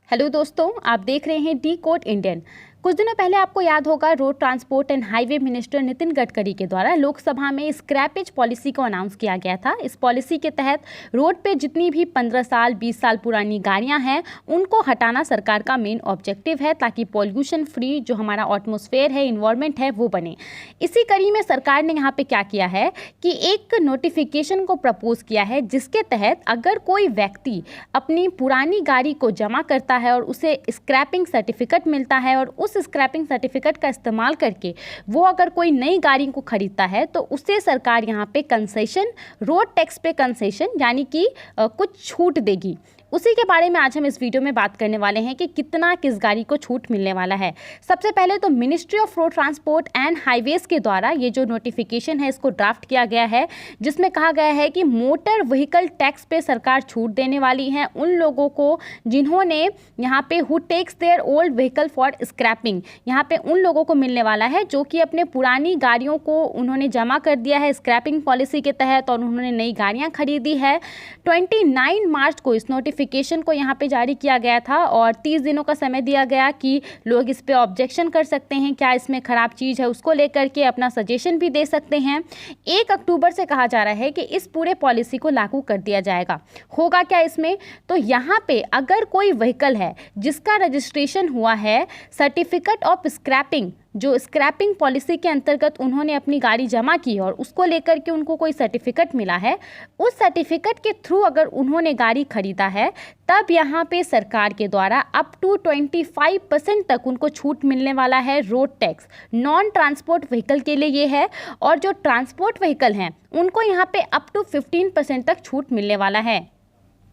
Hello दोस्तों, आप देख रहे हैं डी कोड इंडियन। कुछ दिनों पहले आपको याद होगा road transport and highway minister Nitin Gadkari के द्वारा लोकसभा में स्क्रैपेज पॉलिसी को अनाउंस किया गया था। इस पॉलिसी के तहत रोड पे जितनी भी 15 साल 20 साल पुरानी गाड़ियां हैं उनको हटाना सरकार का मेन ऑब्जेक्टिव है, ताकि पॉल्यूशन फ्री जो हमारा एटमॉस्फेयर है, इन्वायरमेंट है, वो बने। इसी कड़ी में सरकार ने यहाँ पे क्या किया है कि एक नोटिफिकेशन को प्रपोज किया है, जिसके तहत अगर कोई व्यक्ति अपनी पुरानी गाड़ी को जमा करता है और उसे स्क्रैपिंग सर्टिफिकेट मिलता है और उस स्क्रैपिंग सर्टिफिकेट का इस्तेमाल करके वो अगर कोई नई गाड़ी को खरीदता है तो उसे सरकार यहाँ पे कंसेशन, रोड टैक्स पे कंसेशन यानी कि कुछ छूट देगी। उसी के बारे में आज हम इस वीडियो में बात करने वाले हैं कि कितना किस गाड़ी को छूट मिलने वाला है। सबसे पहले तो ministry of road transport and highways के द्वारा ये जो नोटिफिकेशन है इसको ड्राफ्ट किया गया है, जिसमें कहा गया है कि मोटर व्हीकल टैक्स पे सरकार छूट देने वाली है उन लोगों को जिन्होंने यहाँ पे who takes their old vehicle for scrapping, यहाँ पे उन लोगों को मिलने वाला है जो कि अपने पुरानी गाड़ियों को उन्होंने जमा कर दिया है स्क्रैपिंग पॉलिसी के तहत और उन्होंने नई गाड़ियाँ खरीदी है। 29 मार्च को इस नोटिफिकेशन को यहाँ पे जारी किया गया था और 30 दिनों का समय दिया गया कि लोग इस पे ऑब्जेक्शन कर सकते हैं, क्या इसमें ख़राब चीज़ है उसको लेकर के अपना सजेशन भी दे सकते हैं। 1 अक्टूबर से कहा जा रहा है कि इस पूरे पॉलिसी को लागू कर दिया जाएगा। होगा क्या इसमें, तो यहाँ पे अगर कोई व्हीकल है जिसका रजिस्ट्रेशन हुआ है सर्टिफिकेट ऑफ स्क्रैपिंग, जो स्क्रैपिंग पॉलिसी के अंतर्गत उन्होंने अपनी गाड़ी जमा की और उसको लेकर के उनको कोई सर्टिफिकेट मिला है, उस सर्टिफिकेट के थ्रू अगर उन्होंने गाड़ी खरीदा है तब यहाँ पे सरकार के द्वारा अप टू 25% तक उनको छूट मिलने वाला है road tax. Non transport vehicle के लिए ये है और जो ट्रांसपोर्ट व्हीकल हैं उनको यहाँ पे अप टू 15% तक छूट मिलने वाला है।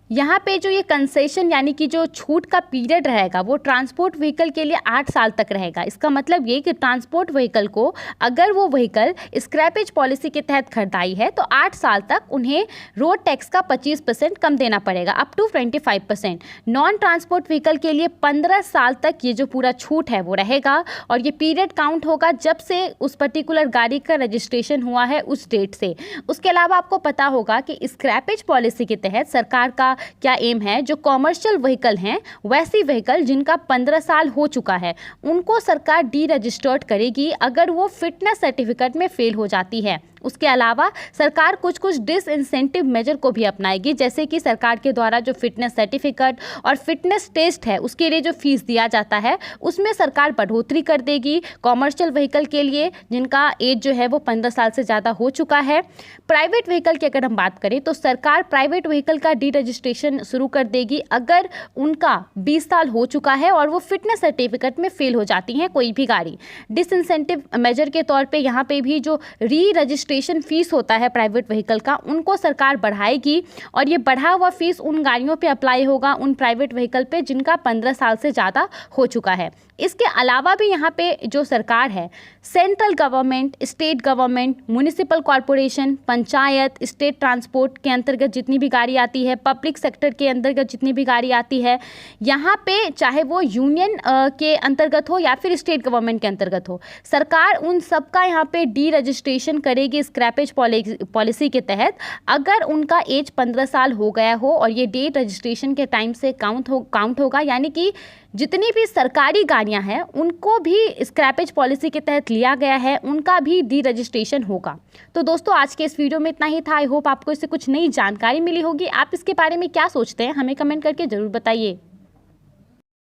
यहाँ पे जो ये कंसेशन यानी कि जो छूट का पीरियड रहेगा वो ट्रांसपोर्ट व्हीकल के लिए 8 साल तक रहेगा। इसका मतलब ये कि ट्रांसपोर्ट व्हीकल को अगर वो व्हीकल स्क्रैपेज पॉलिसी के तहत खरीदाई है तो 8 साल तक उन्हें रोड टैक्स का 25% कम देना पड़ेगा, up to 25%। Non transport vehicle के लिए 15 साल तक ये जो पूरा छूट है वो रहेगा और ये पीरियड काउंट होगा जब से उस पर्टिकुलर गाड़ी का रजिस्ट्रेशन हुआ है उस डेट से। उसके अलावा आपको पता होगा कि स्क्रैपेज पॉलिसी के तहत सरकार का क्या एम है, जो कॉमर्शियल व्हीकल हैं वैसी व्हीकल जिनका 15 साल हो चुका है उनको सरकार डी रजिस्टर्ड करेगी अगर वो फिटनेस सर्टिफिकेट में फेल हो जाती है। उसके अलावा सरकार कुछ डिसइंसेंटिव मेजर को भी अपनाएगी, जैसे कि सरकार के द्वारा जो फिटनेस सर्टिफिकेट और फिटनेस टेस्ट है उसके लिए जो फीस दिया जाता है उसमें सरकार बढ़ोतरी कर देगी कॉमर्शियल व्हीकल के लिए जिनका एज जो है वो 15 साल से ज़्यादा हो चुका है। प्राइवेट व्हीकल की अगर हम बात करें तो सरकार प्राइवेट व्हीकल का डी रजिस्ट्रेशन शुरू कर देगी अगर उनका 20 साल हो चुका है और वो फिटनेस सर्टिफिकेट में फेल हो जाती हैं कोई भी गाड़ी। डिसइंसेंटिव मेजर के तौर पे यहाँ पे भी जो री रजिस्ट्रेशन फीस होता है प्राइवेट व्हीकल का उनको सरकार बढ़ाएगी और ये बढ़ा हुआ फीस उन गाड़ियों पे अप्लाई होगा, उन प्राइवेट व्हीकल पे जिनका 15 साल से ज़्यादा हो चुका है। इसके अलावा भी यहाँ पे जो सरकार है central government, state government, municipal corporation, panchayat, state transport के अंतर्गत जितनी भी गाड़ी आती है, पब्लिक सेक्टर के अंतर्गत जितनी भी गाड़ी आती है, यहाँ पे चाहे वो यूनियन के अंतर्गत हो या फिर स्टेट गवर्नमेंट के अंतर्गत हो, सरकार उन सब का यहाँ पे डी रजिस्ट्रेशन करेगी स्क्रैपेज पॉलिसी के तहत अगर उनका एज 15 साल हो गया हो और ये डेट रजिस्ट्रेशन के टाइम से काउंट होगा, यानी कि जितनी भी सरकारी गाड़ियां हैं उनको भी स्क्रैपेज पॉलिसी के तहत लिया गया है, उनका भी डी रजिस्ट्रेशन होगा। तो दोस्तों आज के इस वीडियो में इतना ही था। आई होप आपको इससे कुछ नई जानकारी मिली होगी। आप इसके बारे में क्या सोचते हैं हमें कमेंट करके ज़रूर बताइए।